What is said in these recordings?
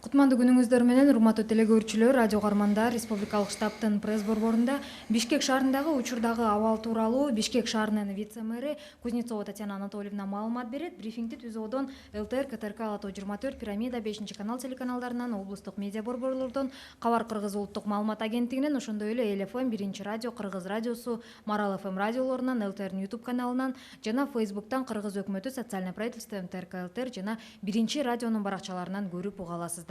Кутмандуу күнүңүздөр менен урматтуу телекөрүүчүлөр, радио каармандар, Республикалык штабтын пресс борборунда Бишкек шаарындагы учурдагы абал тууралуу Бишкек шаарынын вице-мэри Кузнецова Татьяна Анатольевна маалымат берет. Брифингди ТүЗОдон ЛТР, КТРК, Ала-тоо 24, Пирамида, 5-канал телеканалдарынан, облустук медиа борборлордон, Кабар Кыргыз улуттук маалымат агенттигинен, ошондой эле эл-ФМ, 1-радио, Кыргыз радиосу, Марал ФМ радиолорунан, ЛТРдин YouTube каналынан жана Фейсбуктан Кыргыз өкмөтү социальное правительство МТРК ЛТР жана 1-радионун баракчаларынан көрүп уга аласыздар.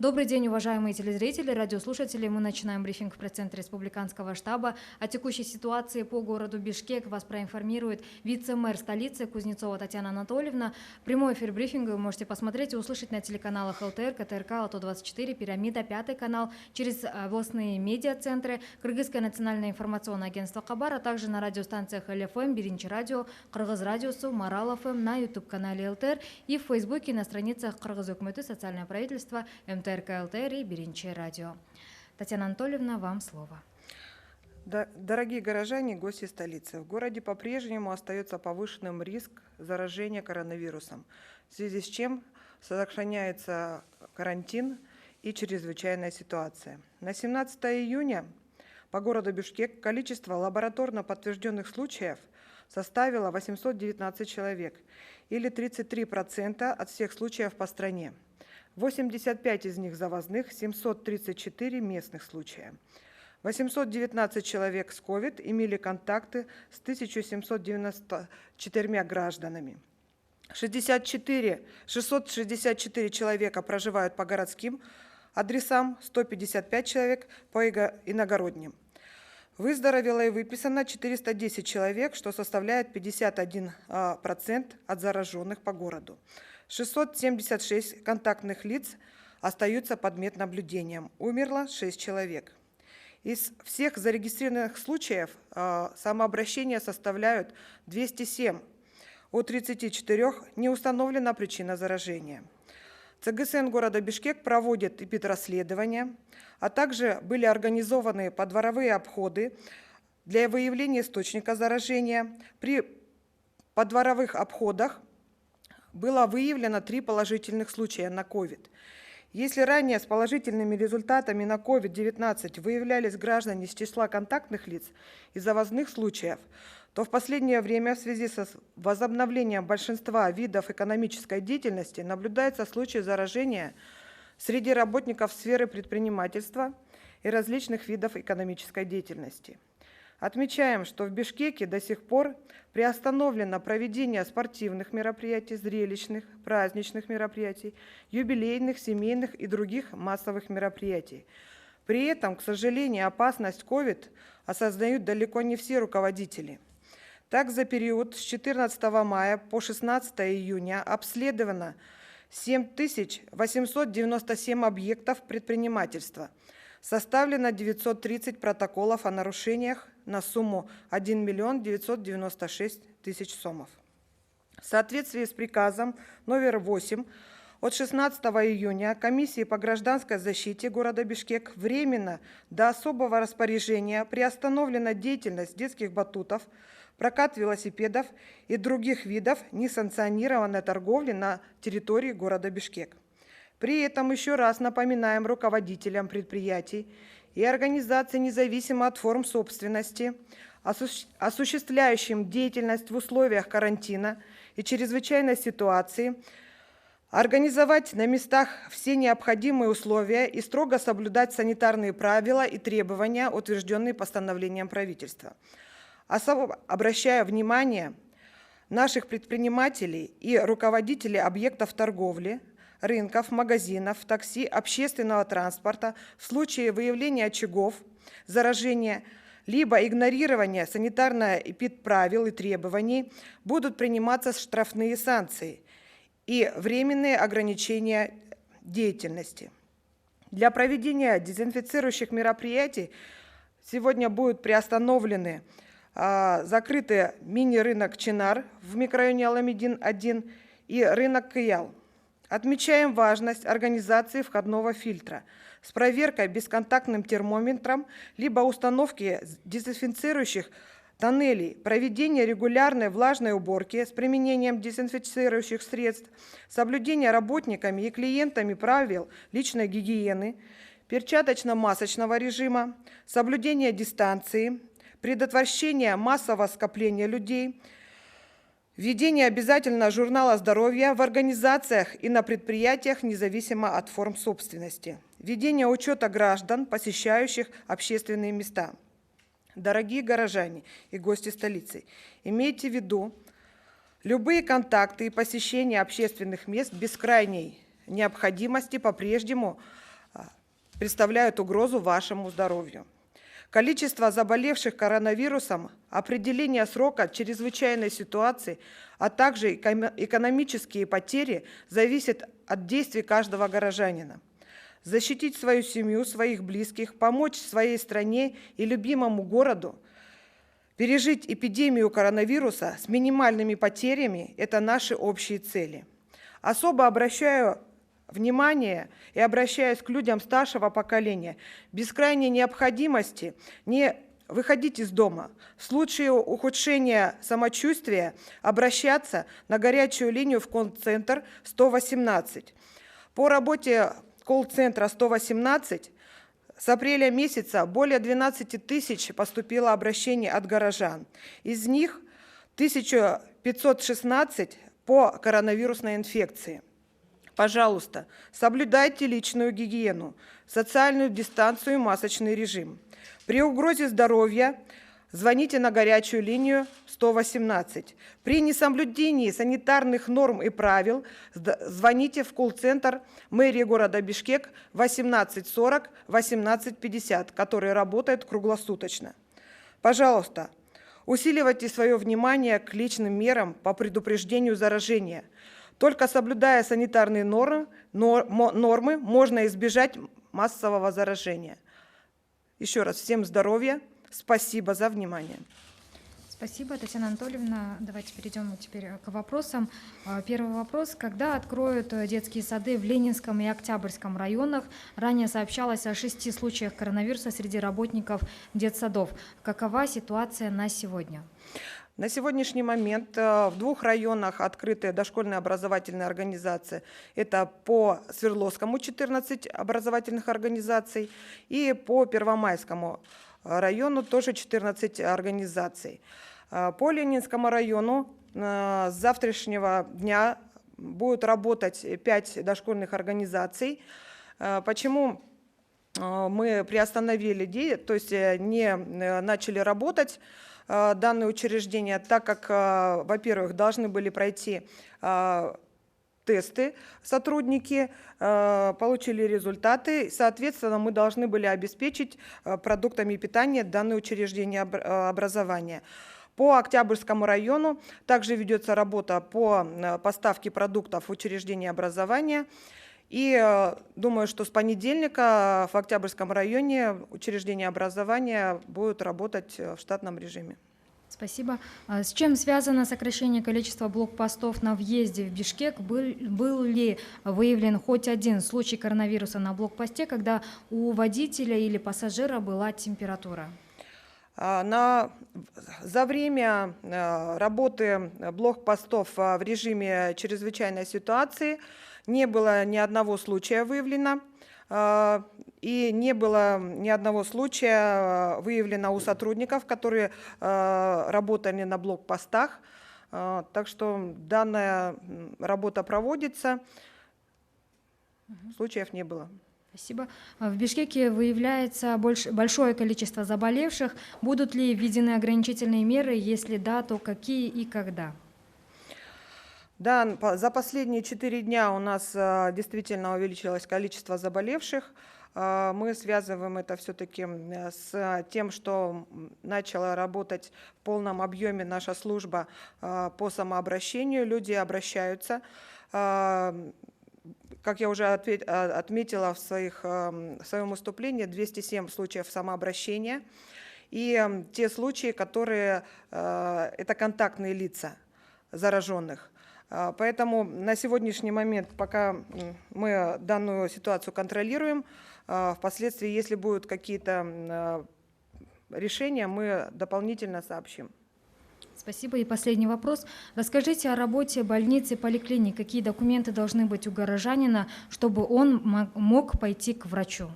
Добрый день, уважаемые телезрители, радиослушатели. Мы начинаем брифинг в пресс-центре республиканского штаба. О текущей ситуации по городу Бишкек вас проинформирует вице-мэр столицы Кузнецова Татьяна Анатольевна. Прямой эфир брифинга вы можете посмотреть и услышать на телеканалах ЛТР, КТРК, Ала-тоо 24, Пирамида, 5 канал, через областные медиа-центры, Кыргызское национальное информационное агентство Кабар, а также на радиостанциях эл-ФМ, 1-радио, Кыргыз радиосу, Марал ФМ, на YouTube-канале ЛТР и в Фейсбуке на страницах Кыргыз өкмөтү, социальное правительство, МТРК ЛТР и 1-радио. Татьяна Анатольевна, вам слово. Дорогие горожане и гости столицы, в городе по-прежнему остается повышенным риск заражения коронавирусом, в связи с чем сохраняется карантин и чрезвычайная ситуация. На 17 июня по городу Бишкек количество лабораторно подтвержденных случаев составило 819 человек, или 33% от всех случаев по стране. 85 из них завозных, 734 местных случая. 819 человек с COVID имели контакты с 1794 гражданами. 664 человека проживают по городским адресам, 155 человек по иногородним. Выздоровело и выписано 410 человек, что составляет 51% от зараженных по городу. 676 контактных лиц остаются под меднаблюдением. Умерло 6 человек. Из всех зарегистрированных случаев самообращения составляют 207. У 34 не установлена причина заражения. ЦГСН города Бишкек проводит эпидрасследования, а также были организованы подворовые обходы для выявления источника заражения. При подворовых обходах было выявлено 3 положительных случая на COVID. Если ранее с положительными результатами на COVID-19 выявлялись граждане из числа контактных лиц и завозных случаев, то в последнее время в связи с возобновлением большинства видов экономической деятельности наблюдаются случаи заражения среди работников сферы предпринимательства и различных видов экономической деятельности. Отмечаем, что в Бишкеке до сих пор приостановлено проведение спортивных мероприятий, зрелищных, праздничных мероприятий, юбилейных, семейных и других массовых мероприятий. При этом, к сожалению, опасность COVID осознают далеко не все руководители. Так, за период с 14 мая по 16 июня обследовано 7897 объектов предпринимательства. Составлено 930 протоколов о нарушениях на сумму 1 996 000 сомов. В соответствии с приказом номер 8 от 16 июня Комиссии по гражданской защите города Бишкек временно до особого распоряжения приостановлена деятельность детских батутов, прокат велосипедов и других видов несанкционированной торговли на территории города Бишкек. При этом еще раз напоминаем руководителям предприятий и организаций, независимо от форм собственности, осуществляющим деятельность в условиях карантина и чрезвычайной ситуации, организовать на местах все необходимые условия и строго соблюдать санитарные правила и требования, утвержденные постановлением правительства. Особо обращая внимание наших предпринимателей и руководителей объектов торговли, рынков, магазинов, такси, общественного транспорта в случае выявления очагов заражения либо игнорирования санитарно-эпидправил и требований будут приниматься штрафные санкции и временные ограничения деятельности. Для проведения дезинфицирующих мероприятий сегодня будут приостановлены закрытый мини-рынок Чинар в микрорайоне Аламедин-1 и рынок Киял. Отмечаем важность организации входного фильтра с проверкой бесконтактным термометром либо установки дезинфицирующих тоннелей, проведение регулярной влажной уборки с применением дезинфицирующих средств, соблюдение работниками и клиентами правил личной гигиены, перчаточно-масочного режима, соблюдение дистанции, предотвращение массового скопления людей, введение обязательного журнала здоровья в организациях и на предприятиях независимо от форм собственности, введение учета граждан, посещающих общественные места. Дорогие горожане и гости столицы, имейте в виду, любые контакты и посещения общественных мест без крайней необходимости по-прежнему представляют угрозу вашему здоровью. Количество заболевших коронавирусом, определение срока чрезвычайной ситуации, а также экономические потери зависят от действий каждого горожанина. Защитить свою семью, своих близких, помочь своей стране и любимому городу, пережить эпидемию коронавируса с минимальными потерями – это наши общие цели. Особо обращаю внимание и обращаюсь к людям старшего поколения. Без крайней необходимости не выходить из дома. В случае ухудшения самочувствия обращаться на горячую линию в колл-центр 118. По работе колл-центра 118 с апреля месяца более 12 тысяч поступило обращений от горожан. Из них 1516 по коронавирусной инфекции. Пожалуйста, соблюдайте личную гигиену, социальную дистанцию и масочный режим. При угрозе здоровья звоните на горячую линию 118. При несоблюдении санитарных норм и правил звоните в колл-центр мэрии города Бишкек 1840-1850, который работает круглосуточно. Пожалуйста, усиливайте свое внимание к личным мерам по предупреждению заражения. Только соблюдая санитарные нормы, можно избежать массового заражения. Еще раз, всем здоровья, спасибо за внимание. Спасибо, Татьяна Анатольевна. Давайте перейдем теперь к вопросам. Первый вопрос. Когда откроют детские сады в Ленинском и Октябрьском районах? Ранее сообщалось о 6 случаях коронавируса среди работников детсадов. Какова ситуация на сегодня? На сегодняшний момент в 2 районах открыты дошкольные образовательные организации. Это по Свердловскому 14 образовательных организаций и по Первомайскому району тоже 14 организаций. По Ленинскому району с завтрашнего дня будут работать 5 дошкольных организаций. Почему мы приостановили, то есть не начали работать данные учреждения, так как, во-первых, должны были пройти тесты сотрудники, получили результаты, соответственно, мы должны были обеспечить продуктами питания данные учреждения образования. По Октябрьскому району также ведется работа по поставке продуктов в учреждения образования. И думаю, что с понедельника в Октябрьском районе учреждения образования будут работать в штатном режиме. Спасибо. С чем связано сокращение количества блокпостов на въезде в Бишкек? Был ли выявлен хоть один случай коронавируса на блокпосте, когда у водителя или пассажира была температура? За время работы блокпостов в режиме чрезвычайной ситуации не было ни одного случая выявлено, и не было ни одного случая выявлено у сотрудников, которые работали на блокпостах. Так что данная работа проводится, случаев не было. Спасибо. В Бишкеке выявляется большое количество заболевших. Будут ли введены ограничительные меры? Если да, то какие и когда? Да, за последние 4 дня у нас действительно увеличилось количество заболевших. Мы связываем это все-таки с тем, что начала работать в полном объеме наша служба по самообращению. Люди обращаются. Как я уже отметила в своем выступлении, 207 случаев самообращения. И те случаи, которые это контактные лица зараженных. Поэтому на сегодняшний момент, пока мы данную ситуацию контролируем, впоследствии, если будут какие-то решение мы дополнительно сообщим. Спасибо. И последний вопрос. Расскажите о работе больниц и поликлиник. Какие документы должны быть у горожанина, чтобы он мог пойти к врачу?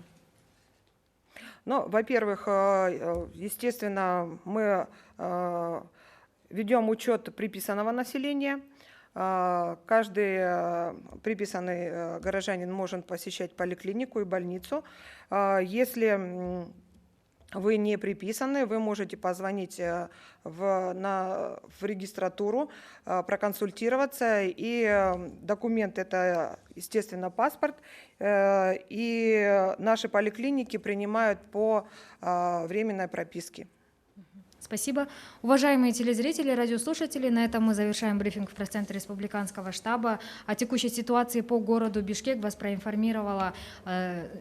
Ну, во-первых, естественно, мы ведем учет приписанного населения. Каждый приписанный горожанин может посещать поликлинику и больницу. Если вы не приписаны, вы можете позвонить в регистратуру, проконсультироваться. И документ — это, естественно, паспорт. И наши поликлиники принимают по временной прописке. Спасибо. Уважаемые телезрители, радиослушатели, на этом мы завершаем брифинг в пресс-центре Республиканского штаба. О текущей ситуации по городу Бишкек вас проинформировала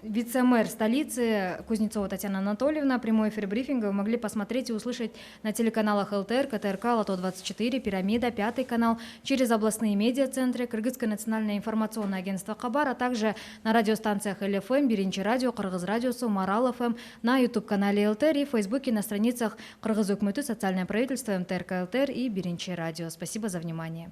вице-мэр столицы Кузнецова Татьяна Анатольевна. Прямой эфир брифинга вы могли посмотреть и услышать на телеканалах ЛТР, КТРК, Лото-24, Пирамида, Пятый канал, через областные медиацентры, Кыргызское национальное информационное агентство Хабар, а также на радиостанциях ЛФМ, Биринчи радио, Кыргыз радиосу, Марал ФМ, на YouTube-канале ЛТР и в Фейсбуке на страницах Кыргыз Өкмөтү, социальное правительство, МТРК ЛТР и Биринчи радио. Спасибо за внимание.